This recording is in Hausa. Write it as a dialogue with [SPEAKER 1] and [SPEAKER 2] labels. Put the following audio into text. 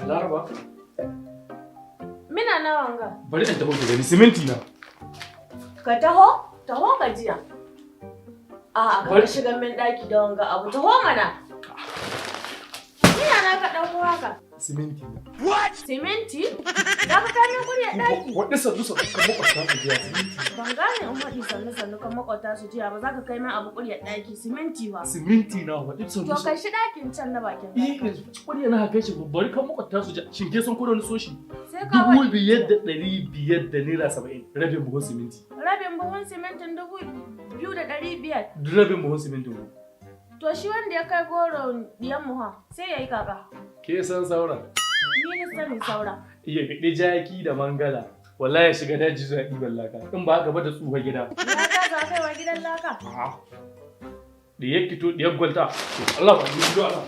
[SPEAKER 1] Laraba.
[SPEAKER 2] Mina nawa nga?
[SPEAKER 1] Bari in taho ki gani siminti na.
[SPEAKER 2] Ka taho? Taho ka jiya. A'a, ka shiga min daki da wanga abu. Taho mana. Mina na ka dauko haka.
[SPEAKER 1] Siminti na.
[SPEAKER 2] What? Siminti? Za ka kai min kuriyar daki?
[SPEAKER 1] Wadda sannu kan makwata su jiya siminti.
[SPEAKER 2] Ban gane in waɗi sannu kan makwata su jiya ba za ka kai min abu kuriyar daki siminti ba.
[SPEAKER 1] Siminti na wadda sannu.
[SPEAKER 2] To kai shi dakin can na bakin
[SPEAKER 1] daki. Kuriyar na haka shi bari kan makwata su jiya. Shin ke san ko da wani soshi?
[SPEAKER 2] Sai ka waɗi.
[SPEAKER 1] 5,500 da naira 70 rabin buhun siminti.
[SPEAKER 2] Rabin buhun simintin 2,500.
[SPEAKER 1] Rabin buhun simintin ku.
[SPEAKER 2] To shi wanda ya kai goro diyan muha sai ya yi kaka.
[SPEAKER 1] Ke san sauran?
[SPEAKER 2] Ni na sani saura.
[SPEAKER 1] Iya biɗi jaki da mangala. Wallahi ya shiga daji zuwa ɗiban laka. In ba haka ba da tsuha gida.
[SPEAKER 2] Laka za kai wa gidan laka?
[SPEAKER 1] Da ya fito da ya gwalta. Allah ba ni Allah.